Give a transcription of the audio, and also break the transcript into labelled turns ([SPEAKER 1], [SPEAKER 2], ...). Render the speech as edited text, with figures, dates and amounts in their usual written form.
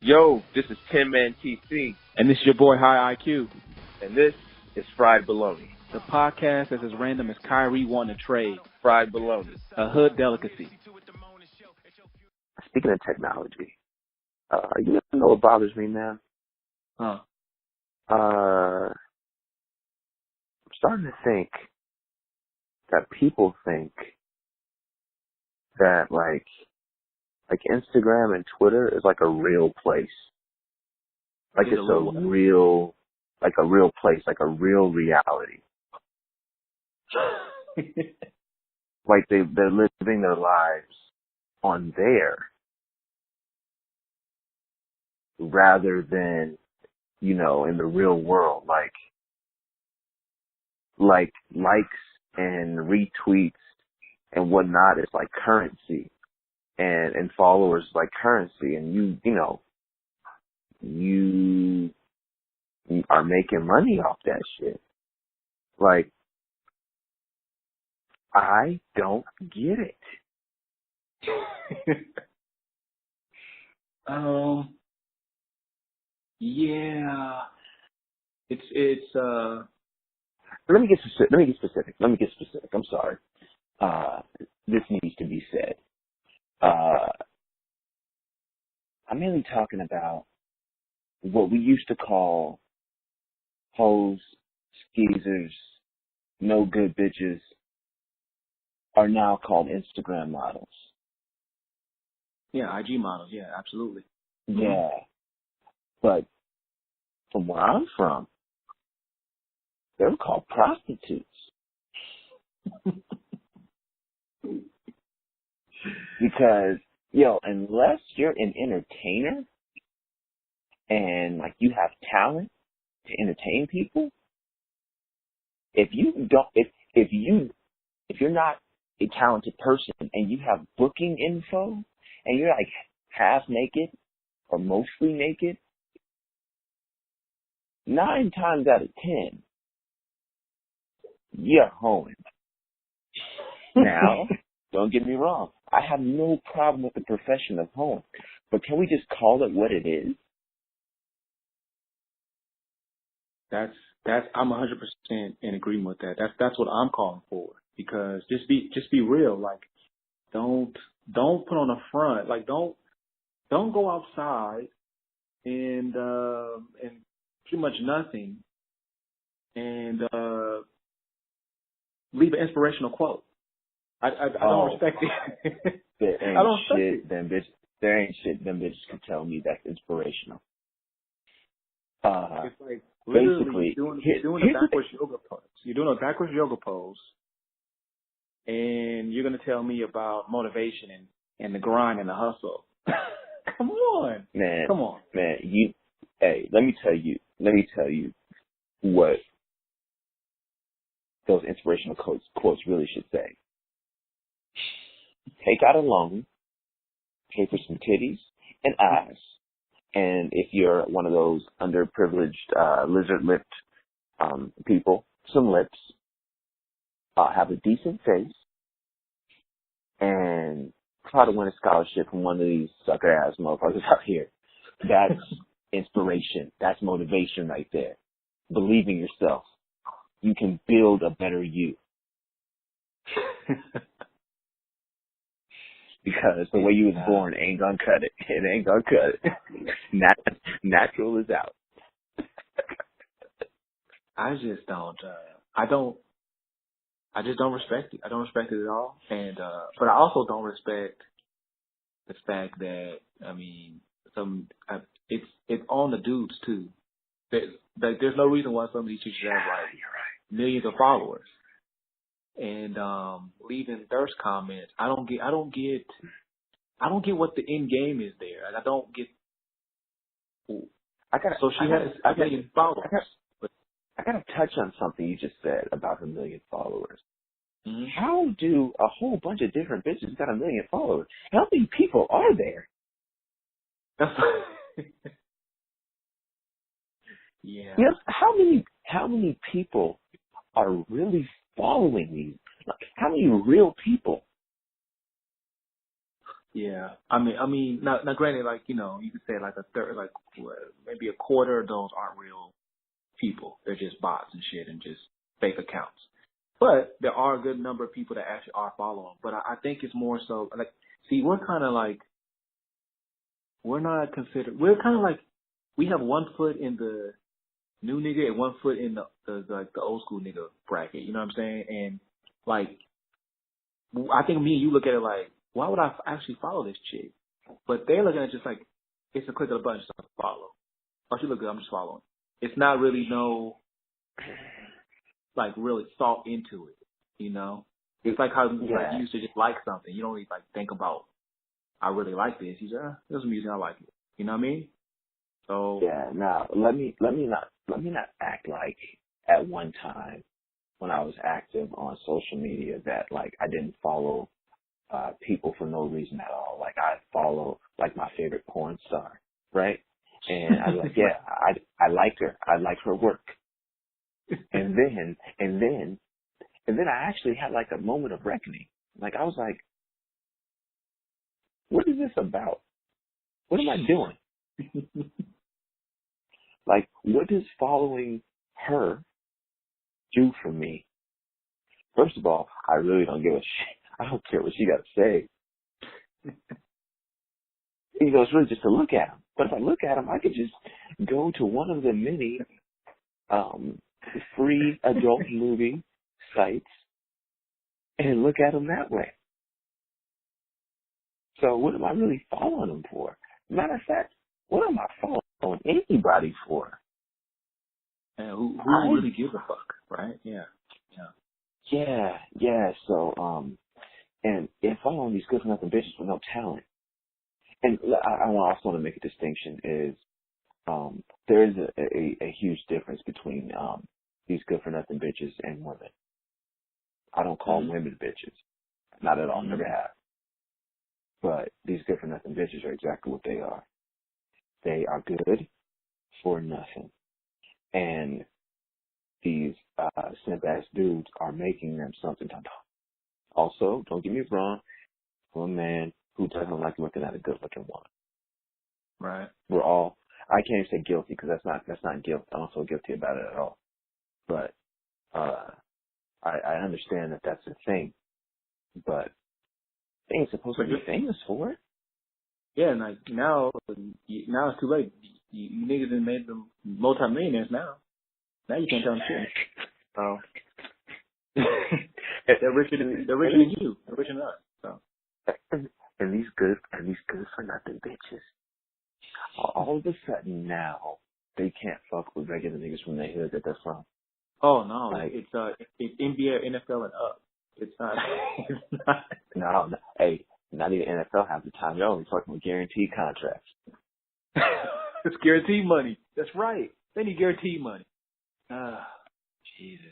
[SPEAKER 1] Yo, this is Tin Man TC,
[SPEAKER 2] And this is your boy High IQ,
[SPEAKER 1] and this is Fried Bologna.
[SPEAKER 2] the podcast that's as random as Kyrie wanting to trade,
[SPEAKER 1] Fried Bologna.
[SPEAKER 2] a hood delicacy.
[SPEAKER 3] Speaking of technology, you know what bothers me, man?
[SPEAKER 2] Huh?
[SPEAKER 3] I'm starting to think that people think that like Instagram and Twitter is like a real place. Like it's a real place, like a real reality. Like they're living their lives on there rather than, you know, in the real world. Like likes and retweets and whatnot is like currency, and followers is like currency, and you are making money off that shit. Like, I don't get it.
[SPEAKER 2] Yeah. It's
[SPEAKER 3] Let me get specific. I'm sorry. This needs to be said. I'm mainly talking about what we used to call hoes, skeezers, no good bitches are now called Instagram models.
[SPEAKER 2] yeah, IG models. Yeah, absolutely.
[SPEAKER 3] Yeah. But from where I'm from, they were called prostitutes. Because, unless you're an entertainer and like you have talent to entertain people, if you're not a talented person and you have booking info and you're like half naked or mostly naked, 9 times out of 10, you're hoeing. Now, don't get me wrong. I have no problem with the profession of hoeing, but can we just call it what it is?
[SPEAKER 2] I'm 100% in agreement with that. That's what I'm calling for, because just be real. Like, don't put on a front. Like, don't go outside and pretty much nothing and leave an inspirational quote. I don't respect it.
[SPEAKER 3] There ain't shit them bitches can tell me that's inspirational.
[SPEAKER 2] It's like literally doing a backwards yoga pose. You're doing a backwards yoga pose, and you're gonna tell me about motivation and the grind and the hustle. Come on,
[SPEAKER 3] man.
[SPEAKER 2] Come on,
[SPEAKER 3] man. Let me tell you what those inspirational quotes really should say. Take out a loan, pay for some titties and ass, and if you're one of those underprivileged lizard-lipped people, some lips, have a decent face, and try to win a scholarship from one of these sucker-ass motherfuckers out here. That's inspiration. That's motivation right there. Believe in yourself. You can build a better you. Because the way you was born ain't gonna cut it. It ain't gonna cut it. Natural is out.
[SPEAKER 2] I just don't respect it. I don't respect it at all. And but I also don't respect the fact that, I mean, it's on the dudes too. There's no reason why some of these chicks have like millions of followers and leaving thirst comments. I don't get what the end game is there. And I don't get. She has a million followers.
[SPEAKER 3] I gotta touch on something you just said about her million followers.
[SPEAKER 2] Mm-hmm.
[SPEAKER 3] How do a whole bunch of different bitches got a million followers? How many people are there?
[SPEAKER 2] Yeah.
[SPEAKER 3] Yes. How many people are really following these? Like, how many real people?
[SPEAKER 2] Yeah. Now granted, like, you know, you could say like a third, like maybe a quarter of those aren't real people. They're just bots and shit and just fake accounts. But there are a good number of people that actually are following. But I think it's more so like, see, we're kind of like, we're kind of like, we have one foot in the new nigga and one foot in the old school nigga bracket. You know what I'm saying? And like, I think me and you look at it like, why would I actually follow this chick? But they're looking at it just like, it's a click of the button just to follow. Oh, she look good, I'm just following. It's not really like really thought into it, you know? It's like how like, you used to just like something. You don't really like think about, I really like this. You just, there's some music, I like it. You know what I mean? So
[SPEAKER 3] yeah. Now let me not act like at one time when I was active on social media that like I didn't follow people for no reason at all. Like I follow like my favorite porn star, right? And I was like, yeah, I like her. I like her work. And then I actually had like a moment of reckoning. Like I was like, what is this about? What am I doing? Like, what does following her do for me? First of all, I really don't give a shit. I don't care what she got to say. You know, it's really just to look at them. But if I look at them, I could just go to one of the many free adult movie sites and look at them that way. So what am I really following them for? Matter of fact, what am I following anybody for?
[SPEAKER 2] And who really gives a fuck, right? Yeah.
[SPEAKER 3] Yeah. So, and following these good for nothing bitches with no talent. And I also want to make a distinction is, there is a huge difference between, these good for nothing bitches and women. I don't call women bitches. Not at all. Never have. But these good for nothing bitches are exactly what they are. They are good for nothing. And these simp ass dudes are making them something. Also, don't get me wrong, I'm a man who doesn't like looking at a good looking woman.
[SPEAKER 2] Right.
[SPEAKER 3] We're all, I can't even say guilty because that's not guilt. I don't feel guilty about it at all. But I understand that that's a thing. But they ain't supposed to be famous for it.
[SPEAKER 2] Yeah, and like now it's too late. You niggas have made them multi-millionaires now. Now you can't tell them shit. So they're richer than you. They're richer than us. So
[SPEAKER 3] and these good for nothing bitches. All of a sudden now they can't fuck with regular niggas from the hood that they're from.
[SPEAKER 2] Oh no,
[SPEAKER 3] like,
[SPEAKER 2] it's NBA, NFL, and up. It's not. It's not.
[SPEAKER 3] No, hey, not even NFL half the time. You're only fucking with guaranteed contracts.
[SPEAKER 2] It's guaranteed money. That's right. They need guaranteed money. Jesus.